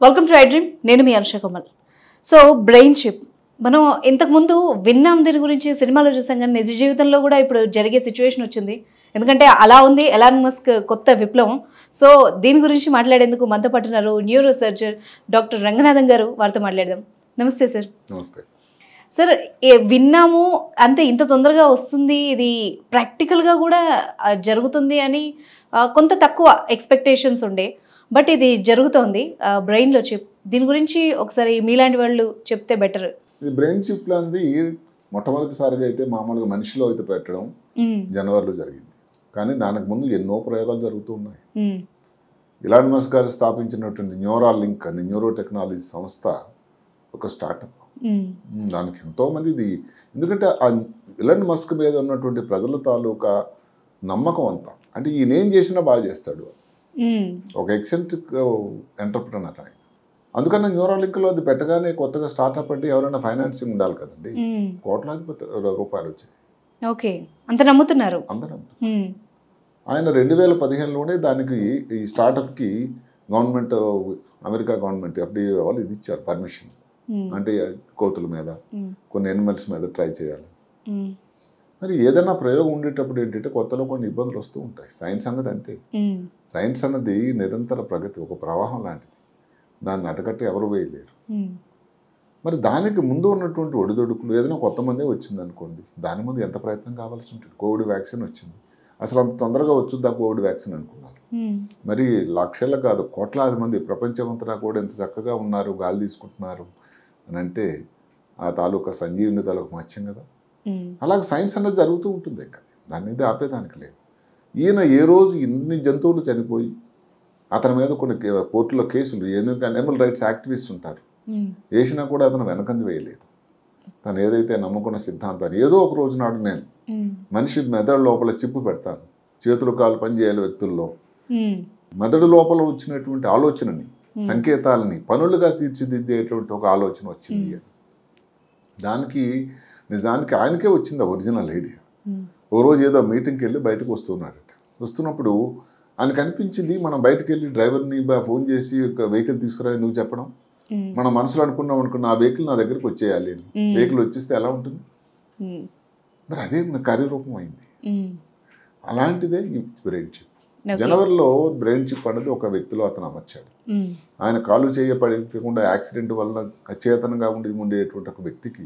Welcome to I dream. నేను మీ Harsha Kamal. So brain chip మనం ఇంతకుముందు విన్నాం, దీని గురించి సినిమాలో చూసాం, కానీ నిజ జీవితంలో కూడా ఇప్పుడు జరిగే సిచ్యువేషన్ వచ్చింది. ఎందుకంటే అలా ఉంది ఎలాన్ మస్క్ కొత్త విప్లవం. సో దీని గురించి మాట్లాడేందుకు మనతో పట్టున్నారు న్యూరో సర్జన్ డాక్టర్ రంగనాథన్ గారు. వారితో మాట్లాడదాం. నమస్తే సార్. నమస్తే సార్. విన్నాము అంతే, ఇంత తొందరగా వస్తుంది, ఇది ప్రాక్టికల్గా కూడా జరుగుతుంది అని కొంత తక్కువ ఎక్స్పెక్టేషన్స్ ఉండే, బట్ ఇది జరుగుతోంది బ్రెయిన్లో చిప్. దీని గురించి ఒకసారి మీలాంటి వాళ్ళు చెప్తే బెటర్. ఈ బ్రెయిన్ చిప్ అనేది మొట్టమొదటిసారిగా అయితే మామూలుగా మనిషిలో అయితే పెట్టడం జనవరిలో జరిగింది. కానీ దానికి ముందు ఎన్నో ప్రయోగాలు జరుగుతూ ఉన్నాయి. ఎలాన్ మస్క్ గారు స్థాపించినటువంటి న్యూరాలింక్ అని న్యూరో టెక్నాలజీ సంస్థ ఒక స్టార్టప్. దానికి ఎంతోమంది ఇది, ఎందుకంటే ఆ ఎలాన్ మస్క్ మీద ఉన్నటువంటి ప్రజల తాలూకా నమ్మకం అంతా, అంటే ఈయన ఏం చేసినా బాగా చేస్తాడు, ఒక ఎక్సెంట్రిక్ ఎంటర్ప్రినర్ ఆయన. అందుకని న్యూరాలింక్లో అది పెట్టగానే కొత్తగా స్టార్ట్అప్ అంటే ఎవరైనా ఫైనాన్సింగ్ ఉండాలి కదండి. కోట్లాది రూపాయలు వచ్చాయి. ఓకే, అంత నమ్ముతున్నారు. ఆయన 2015లోనే దానికి ఈ స్టార్టప్కి గవర్నమెంట్, అమెరికా గవర్నమెంట్ FDA వాళ్ళు ఇది ఇచ్చారు పర్మిషన్. అంటే కోతుల మీద, కొన్ని ఎనిమల్స్ మీద ట్రై చేయాలి. మరి ఏదైనా ప్రయోగం ఉండేటప్పుడు ఏంటంటే కొత్తలో కొన్ని ఇబ్బందులు వస్తూ ఉంటాయి. సైన్స్ అన్నది అంతే. సైన్స్ అన్నది నిరంతర ప్రగతి, ఒక ప్రవాహం లాంటిది. దాన్ని అటకట్టి ఎవరు వేయలేరు. మరి దానికి ముందు ఉన్నటువంటి ఒడిదొడుకులు, ఏదైనా కొత్త మందే వచ్చింది అనుకోండి, దాని ముందు ఎంత ప్రయత్నం కావాల్సి ఉంటుంది. కోవిడ్ వ్యాక్సిన్ వచ్చింది, అసలు అంత తొందరగా వచ్చుద్దా కోవిడ్ వ్యాక్సిన్ అనుకున్నారు. మరి లక్షల కాదు కోట్లాది మంది ప్రపంచమంతటా కూడా ఎంత చక్కగా ఉన్నారు, గాలి తీసుకుంటున్నారు అని అంటే ఆ తాలూకా సంజీవుని తాలూకా మత్స్యం కదా. అలాగే సైన్స్ అన్నది జరుగుతూ ఉంటుంది, ఇంకా దాన్ని ఇది ఆపేదానికి లేదు. ఈయన ఏ రోజు ఇన్ని జంతువులు చనిపోయి అతని మీద కొన్ని కోర్టులో కేసులు, ఎందుకంటే అనిమల్ రైట్స్ యాక్టివిస్ట్ ఉంటారు, వేసినా కూడా అతను వెనకంజ వేయలేదు. తను ఏదైతే నమ్ముకున్న సిద్ధాంతాన్ని, ఏదో ఒక రోజు నాడు నేను మనిషి మెదడు లోపల చిప్పు పెడతాను, చేతులు కాలు పనిచేయాలి వ్యక్తుల్లో, మెదడు లోపల వచ్చినటువంటి ఆలోచనని, సంకేతాలని పనులుగా తీర్చిదిద్దేటువంటి ఒక ఆలోచన వచ్చింది. దానికి నిజానికి ఆయనకే వచ్చింది ఒరిజినల్ ఐడియా. ఓ రోజు ఏదో మీటింగ్కి వెళ్ళి బయటకు వస్తున్నాడట. వస్తున్నప్పుడు ఆయనకు అనిపించింది, మనం బయటకు వెళ్ళి డ్రైవర్ని ఫోన్ చేసి ఒక వెహికల్ తీసుకురా ఎందుకు చెప్పడం, మన మనసులో అనుకున్నాం అనుకున్న ఆ వెహికల్ నా దగ్గరికి వచ్చేయాలి అని. వెహికల్ వచ్చేస్తే ఎలా ఉంటుంది, మరి అదే కార్యరూపం అయింది. అలాంటిదే ఈ బ్రెయిన్ చిప్. జనవరిలో బ్రెయిన్ చిప్ అనేది ఒక వ్యక్తిలో అతను అమర్చాడు. ఆయన కాలు చేయకుండా యాక్సిడెంట్ వలన అచేతనంగా ఉండేటువంటి ఒక వ్యక్తికి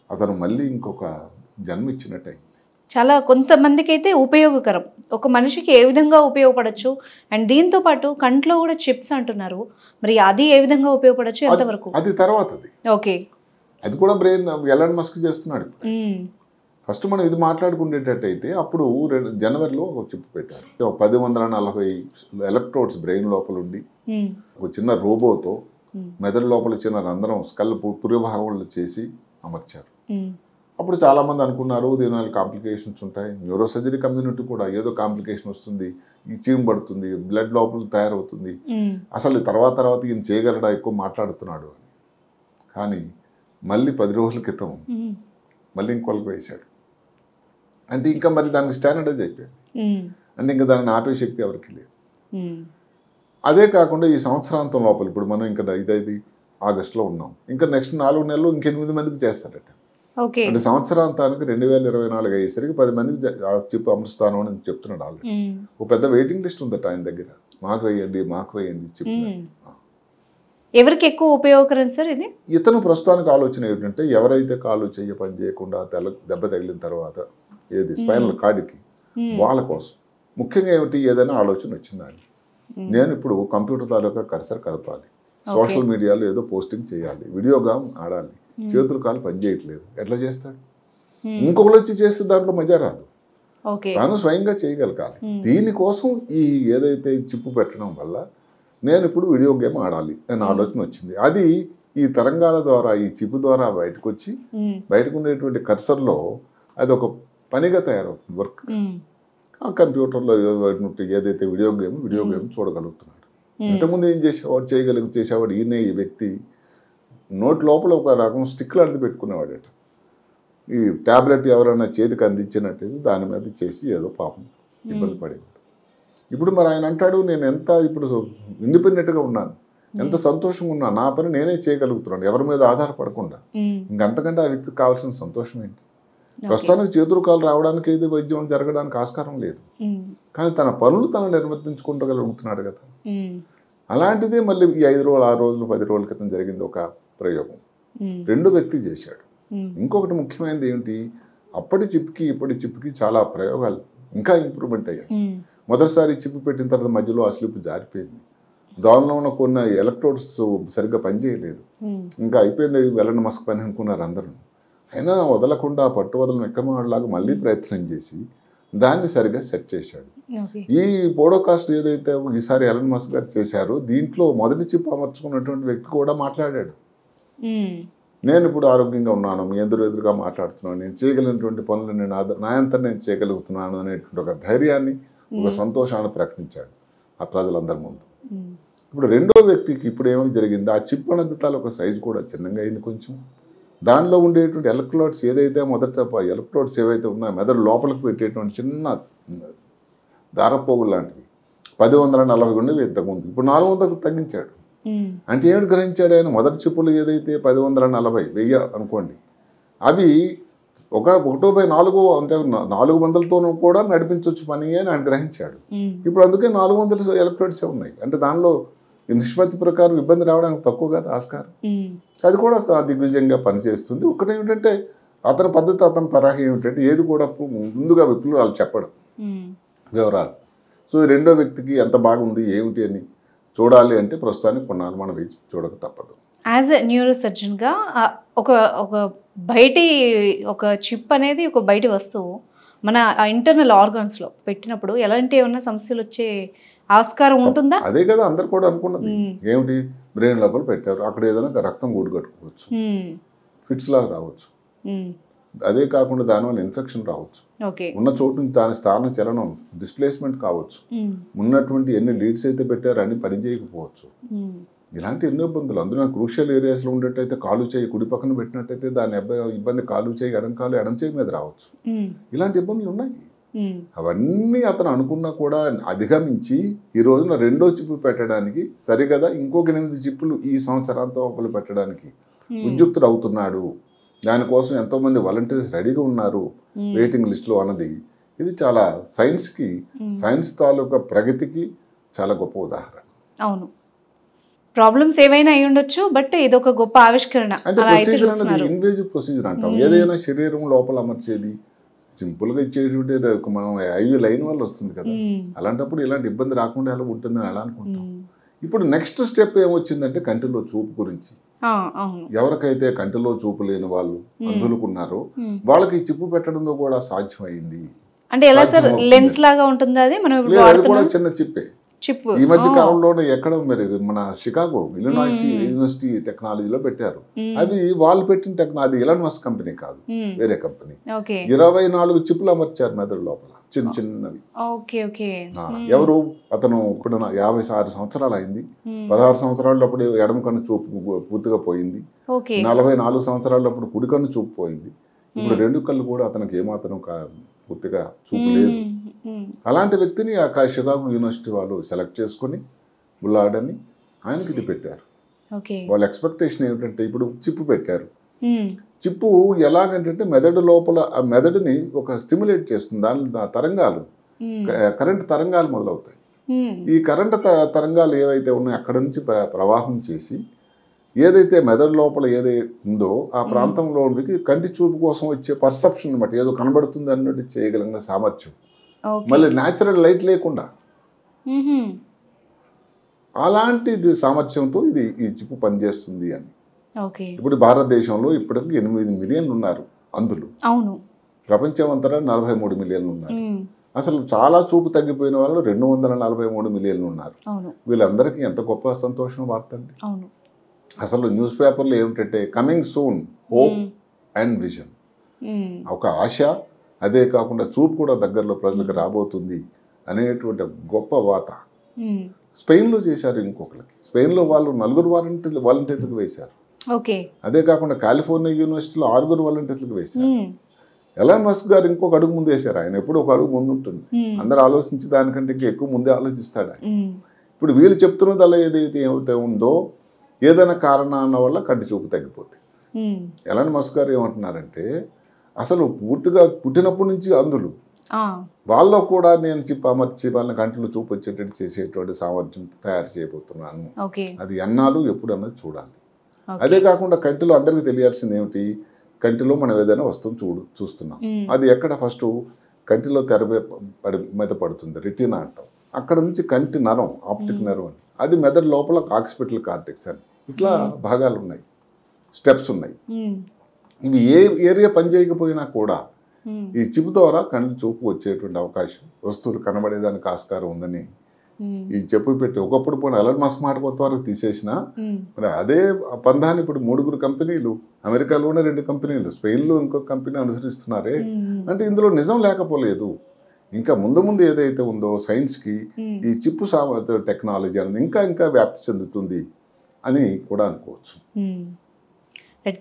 అతను మళ్ళీ ఇంకొక జన్మ ఇచ్చినట్టు అయింది. చాలా కొంతమందికి అయితే ఉపయోగకరం, ఒక మనిషికి ఏ విధంగా ఉపయోగపడచ్చు. అండ్ దీంతో పాటు కంట్లో కూడా చిప్స్ అంటున్నారు, మరి అది ఏ విధంగా ఉపయోగపడచ్చు, ఎంతవరకు? అది తర్వాతది. ఓకే, అది కూడా బ్రెయిన్ ఎలాన్ మస్క్ చేస్తున్నాడు. ఫస్ట్ మనం ఇది మాట్లాడుకునేటట్టయితే అప్పుడు జనవరిలో ఒక చిప్ పెట్టారు. ఒక 1040 ఎలక్ట్రోడ్స్ బ్రెయిన్ లోపల ఉండి ఒక చిన్న రోబోతో మెదడు లోపల చిన్న రంధ్రం స్కల్ పుర్యభాగంలో చేసి అమర్చారు. అప్పుడు చాలామంది అనుకున్నారు దీనివల్ల కాంప్లికేషన్స్ ఉంటాయి, న్యూరో సర్జరీ కమ్యూనిటీ కూడా ఏదో కాంప్లికేషన్ వస్తుంది, ఈ చీమ్ పడుతుంది, బ్లడ్ లోపల తయారవుతుంది, అసలు తర్వాత ఈయన చేయగలడా, ఎక్కువ మాట్లాడుతున్నాడు అని. కానీ మళ్ళీ 10 రోజుల క్రితం మళ్ళీ ఇంకొకరికి వేశాడు. అంటే ఇంకా మరి దానికి స్టాండర్డైజ్ అయిపోయింది. అంటే ఇంకా దాన్ని ఆపే శక్తి ఎవరికి లేదు. అదే కాకుండా ఈ సంవత్సరాంతం లోపల ఇప్పుడు మనం ఇంకా 5 ఆగస్టులో ఉన్నాం, ఇంకా నెక్స్ట్ 4 నెలలు ఇంక 8 మందికి చేస్తారట. అంటే సంవత్సరాంతానికి 2024 అయ్యేసరికి 10 మందికి చిప్ అమరుస్తాను అని చెప్తున్నాడు ఆల్రెడీ. ఒక పెద్ద వెయిటింగ్ లిస్ట్ ఉందట ఆయన దగ్గర, మాకు వేయండి చిప్. ఎవరికి ఎక్కువ ఉపయోగకరం సార్ ఇది? ఇతను ప్రస్తుతానికి ఆలోచన ఏంటంటే ఎవరైతే కాలు పని చేయకుండా దెబ్బ తగిలిన తర్వాత ఏది స్పైనల్ కార్డ్కి, వాళ్ళ కోసం ముఖ్యంగా ఏమిటి ఏదైనా ఆలోచన వచ్చిందని, నేను ఇప్పుడు కంప్యూటర్ తాలూకా కర్సర్ కదపాలి, సోషల్ మీడియాలో ఏదో పోస్టింగ్ చేయాలి, వీడియో గేమ్ ఆడాలి, చేతులు కాలు పని చేయట్లేదు, ఎట్లా చేస్తాడు? ఇంకొకరు వచ్చి చేస్తే దాంట్లో మజా రాదు, తాను స్వయంగా చేయగలగాలి. దీనికోసం ఈ ఏదైతే చిప్పు పెట్టడం వల్ల నేను ఇప్పుడు వీడియో గేమ్ ఆడాలి అని ఆలోచన వచ్చింది. అది ఈ తరంగాల ద్వారా, ఈ చిప్పు ద్వారా బయటకు వచ్చి బయటకు ఉండేటువంటి కర్సర్లో అది ఒక పనిగా తయారవుతుంది, వర్క్. ఆ కంప్యూటర్లో ఏదైతే వీడియో గేమ్ చూడగలుగుతున్నాడు. ఇంతకుముందు ఏం చేసేవాడు ఈయనే, ఈ వ్యక్తి నోటి లోపల ఒక రకం స్టిక్ లాంటిది పెట్టుకునేవాడట. ఈ ట్యాబ్లెట్ ఎవరైనా చేతికి అందించినట్టు దాని మీద చేసి ఏదో పాపం ఇబ్బంది పడేవాడు. ఇప్పుడు మరి ఆయన అంటాడు, నేను ఎంత ఇప్పుడు ఇండిపెండెంట్గా ఉన్నాను, ఎంత సంతోషంగా ఉన్నా నా పని నేనే చేయగలుగుతున్నాను ఎవరి మీద ఆధారపడకుండా. ఇంకంతకంటే ఆ వ్యక్తికి కావాల్సిన సంతోషం ఏంటి? ప్రస్తుతానికి చేతులు కాలు రావడానికి ఇది వైద్యం జరగడానికి ఆస్కారం లేదు, కానీ తన పనులు తను నిర్వర్తించుకుంటగలుగుతున్నాడు కదా. అలాంటిదే మళ్ళీ ఈ 5 రోజులు 6 రోజులు 10 రోజుల క్రితం జరిగింది ఒక ప్రయోగం. 2 వ్యక్తి చేశాడు. ఇంకొకటి ముఖ్యమైనది ఏంటి, అప్పటి చిప్కి ఇప్పటి చిప్కి చాలా ప్రయోగాలు ఇంకా ఇంప్రూవ్మెంట్ అయ్యాయి. మొదటిసారి చిప్ పెట్టిన తర్వాత మధ్యలో ఆ స్లిప్ జారిపోయింది, దానిలో ఉన్న కొన్ని ఎలక్ట్రోడ్స్ సరిగ్గా పనిచేయలేదు, ఇంకా అయిపోయింది ఎలన్ మస్క్ పని అనుకున్నారు అందరూ. అయినా వదలకుండా పట్టు వదలను ఎక్కమాడలాగా మళ్ళీ ప్రయత్నం చేసి దాన్ని సరిగ్గా సెట్ చేశాడు. ఈ పోడోకాస్ట్ ఏదైతే ఈసారి ఎలన్ మస్క్ గారు చేశారో దీంట్లో మొదటి చిప్ అమర్చుకున్నటువంటి వ్యక్తి కూడా మాట్లాడాడు. నేను ఇప్పుడు ఆరోగ్యంగా ఉన్నాను, మీ ఎదురుగా మాట్లాడుతున్నాను, నేను చేయగలిగినటువంటి పనులు నా అంతా నేను చేయగలుగుతున్నాను అనేటువంటి ఒక ధైర్యాన్ని ఒక సంతోషాన్ని ప్రకటించాడు ఆ ప్రజలందరి ముందు. ఇప్పుడు రెండో వ్యక్తికి ఇప్పుడు ఏమైనా జరిగింది, ఆ చిప్ అనేది ఒక సైజు కూడా చిన్నగా అయింది కొంచెం. దానిలో ఉండేటువంటి ఎలక్ట్రోడ్స్ ఏదైతే మొదట ఎలక్ట్రోడ్స్ ఏవైతే ఉన్నాయో మెదడు లోపలికి పెట్టేటువంటి చిన్న దారపోగులు లాంటివి 1040 ఉండేవి ఇంతకుముందు, ఇప్పుడు 400కు తగ్గించాడు. అంటే ఏమిటి గ్రహించాడు ఆయన, మొదటి చిప్పులు ఏదైతే 1040 అనుకోండి, అవి 1/4 అంటే 400తోనూ కూడా నడిపించవచ్చు పని అని ఆయన గ్రహించాడు. ఇప్పుడు అందుకే 400 ఎలక్ట్రోడ్సే ఉన్నాయి. అంటే దానిలో నిష్పత్తి ప్రకారం ఇబ్బంది రావడానికి తక్కువ కదా ఆస్కారం. అది కూడా దిగ్విజయంగా పనిచేస్తుంది. ఒకటేమిటంటే అతని పద్ధతి అతని తరహా ఏమిటంటే ఏది కూడా ముందుగా విప్లవాలు చెప్పడం వివరాలు. సో రెండో వ్యక్తికి ఎంత బాగుంది ఏమిటి అని చూడాలి అంటే ప్రస్తుతానికి కొన్నాళ్ళు మనం వేచి చూడక తప్పదు. యాజ్ ఎ న్యూరో సర్జన్గా ఒక బయటి ఒక చిప్ అనేది ఒక బయటి వస్తువు మన ఇంటర్నల్ ఆర్గాన్స్లో పెట్టినప్పుడు ఎలాంటి ఏమన్నా సమస్యలు వచ్చే ఆస్కారం ఉంటుందా? అదే కదా అందరు కూడా అనుకున్నది, ఏమిటి బ్రెయిన్ లోపల పెట్టారు, అక్కడ ఏదైనా రక్తం గూడు కట్టుకోవచ్చు, ఫిట్స్ లాగా రావచ్చు, అదే కాకుండా దానివల్ల ఇన్ఫెక్షన్ రావచ్చు, ఉన్న చోటు నుంచి దాని స్థాన చలనం డిస్ప్లేస్మెంట్ కావచ్చు, ఉన్నటువంటి ఎన్ని లీడ్స్ అయితే పెట్టారో అన్ని పని చేయకపోవచ్చు, ఇలాంటి ఎన్నో ఇబ్బందులు. అందులో క్రూషియల్ ఏరియాస్లో ఉండేటైతే కాలు చేయి కుడి పక్కన పెట్టినట్టయితే దాని ఇబ్బంది కాలు చేయి ఎడం చేయి మీద రావచ్చు. ఇలాంటి ఇబ్బందులు ఉన్నాయి. అవన్నీ అతను అనుకున్నా కూడా అధిగమించి ఈ రోజున రెండో చిప్పు పెట్టడానికి సరిగదా ఇంకొక 8 చిప్పులు ఈ సంవత్సరాంతం ఒకరు పెట్టడానికి ఉద్యుక్తుడు అవుతున్నాడు. దానికోసం ఎంతోమంది వాలంటీర్స్ రెడీగా ఉన్నారు వెయిటింగ్ లిస్టులో అన్నది ఇది చాలా సైన్స్కి సైన్స్ తాలూకా ప్రగతికి చాలా గొప్ప ఉదాహరణ. అవును, ప్రాబ్లమ్స్ ఏవైనా అయి ఉండొచ్చు, బట్ ఇది ఒక గొప్ప ఆవిష్కరణ. అంటే ప్రొసీజర్ అనేది ఇన్వేజివ్ ప్రొసీజర్ అంటాం. ఏదైనా శరీరం లోపల అమర్చేది సింపుల్గా ఇచ్చేటువంటి మనం ఐవి లైన్ వల్ల వస్తుంది కదా, అలాంటప్పుడు ఇలాంటి ఇబ్బంది రాకుండా ఎలా ఉంటుందని ఎలా అనుకుంటాం. ఇప్పుడు నెక్స్ట్ స్టెప్ ఏమొచ్చిందంటే కంటిలో చూపు గురించి. ఎవరికైతే కంటిలో చూపు లేని వాళ్ళు అందులుకున్నారో వాళ్ళకి చిప్పు పెట్టడంలో కూడా సాధ్యమైంది. అంటే ఎలా సార్, లెన్స్ లాగా ఉంటుంది అది? మనం అది కూడా చిన్న చిప్పే. ఈ మధ్య కాలంలోనే ఎక్కడ మరి మన షికాగో ఇలినాయిస్ యూనివర్సిటీ టెక్నాలజీలో పెట్టారు. అది వాళ్ళు పెట్టిన టెక్నాలజీ, అది ఎలన్ మస్క్ కంపెనీ కాదు, వేరే కంపెనీ. 24 చిప్పులు అమర్చారు మెదడు లోపల, చిన్న చిన్నవి. ఎవరు అతను ఇప్పుడు 56 సంవత్సరాలు అయింది. 16 సంవత్సరాలప్పుడు ఎడమ కన్ను చూపు పూర్తిగా పోయింది, 44 సంవత్సరాలప్పుడు కుడి కన్ను చూపు పోయింది, ఇప్పుడు 2 కళ్ళు కూడా అతనికి ఏమాత్రం పూర్తిగా చూపు లేదు. అలాంటి వ్యక్తిని ఆ షికాగో యూనివర్సిటీ వాళ్ళు సెలెక్ట్ చేసుకుని బుల్లాడని ఆయనకి ఇది పెట్టారు. వాళ్ళ ఎక్స్పెక్టేషన్ ఏమిటంటే ఇప్పుడు చిప్పు పెట్టారు. చిప్పు ఎలాగంటే మెదడు లోపల ఆ మెదడుని ఒక స్టిమ్యులేట్ చేస్తుంది, దాని తరంగాలు కరెంట్ తరంగాలు మొదలవుతాయి. ఈ కరెంట్ తరంగాలు ఏవైతే ఉన్నాయో అక్కడ నుంచి ప్రవాహం చేసి ఏదైతే మెదడు లోపల ఏదైతే ఉందో ఆ ప్రాంతంలో కంటి చూపు కోసం వచ్చే పర్సెప్షన్ అనమాట, ఏదో కనబడుతుంది అన్నట్టు చేయగలిగిన సామర్థ్యం, మళ్ళీ న్యాచురల్ లైట్ లేకుండా అలాంటి సామర్థ్యంతో ఈ చిప్పు పనిచేస్తుంది అని. ఇప్పుడు భారతదేశంలో ఇప్పటికి 8 మిలియన్లు ఉన్నారు అందులో, ప్రపంచం అంతటా 43 మిలియన్లు ఉన్నారు. అసలు చాలా చూపు తగ్గిపోయిన వాళ్ళు 243 మిలియన్లు ఉన్నారు. వీళ్ళందరికీ ఎంత గొప్ప సంతోషం వార్త అండి. అసలు న్యూస్ పేపర్లో ఏమిటంటే coming soon hope and vision, ఒక ఆశ, అదే కాకుండా చూపు కూడా దగ్గరలో ప్రజలకు రాబోతుంది అనేటువంటి గొప్ప వాత. స్పెయిన్లో చేశారు ఇంకొకరికి, స్పెయిన్లో వాళ్ళు 4 వాలంటీర్లకు వేశారు. అదే కాకుండా కాలిఫోర్నియా యూనివర్సిటీలో 6 వాలంటీర్లకు వేశారు. ఎలాన్ మస్క్ గారు ఇంకొక అడుగు ముందు వేశారు. ఆయన ఎప్పుడు ఒక అడుగు ముందు ఉంటుంది, అందరు ఆలోచించి దానికంటే ఇంకా ఎక్కువ ముందే ఆలోచిస్తాడు ఆయన. ఇప్పుడు వీళ్ళు చెప్తున్నది అలా ఏదైతే ఉందో ఏదైనా కారణాల వల్ల కంటి చూపు తగ్గిపోతుంది. ఎలాన్ మస్క్ గారు ఏమంటున్నారంటే అసలు పూర్తిగా పుట్టినప్పటి నుంచి అందులు వాళ్ళలో కూడా నేను చిప్ అమర్చి వాళ్ళని కంటిలో చూపు వచ్చేటట్టు చేసేటువంటి సామర్థ్యం తయారు చేయబోతున్నాను. అది అన్నాలు ఎప్పుడన్నది చూడాలి. అదే కాకుండా కంటిలో అందరికీ తెలియాల్సింది ఏమిటి, కంటిలో మనం ఏదైనా వస్తువు చూస్తున్నాం, అది ఎక్కడ ఫస్ట్ కంటిలో తెర మీద పడుతుంది, రెటీనా అంటాం. అక్కడ నుంచి కంటి నరం, ఆప్టిక్ నరం అని, అది మెదడు లోపల ఆక్సిపిటల్ కార్టెక్స్ అని, ఇట్లా భాగాలు ఉన్నాయి, స్టెప్స్ ఉన్నాయి. ఇవి ఏ ఏరియా పనిచేయకపోయినా కూడా ఈ చిప్ ద్వారా కంటి చూపు వచ్చేటువంటి అవకాశం, వస్తువులు కనబడేదానికి ఆస్కారం ఉందని ఈ చెప్పు పెట్టి ఒకప్పుడు పోయిన ఎలాన్ మస్క్ మాట కొంతవరకు తీసేసిన మరి అదే పందాన్ని ఇప్పుడు 3 కంపెనీలు, అమెరికాలోనే 2 కంపెనీలు, స్పెయిన్లో ఇంకో కంపెనీ అనుసరిస్తున్నారే. అంటే ఇందులో నిజం లేకపోలేదు. ఇంకా ముందు ఏదైతే ఉందో సైన్స్కి ఈ చిప్పు టెక్నాలజీ అనేది ఇంకా వ్యాప్తి చెందుతుంది అని కూడా అనుకోవచ్చు.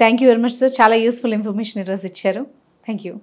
Thank you very much sir, చాలా యూస్ఫుల్ ఇన్ఫర్మేషన్ ఈరోజు ఇచ్చారు. Thank you.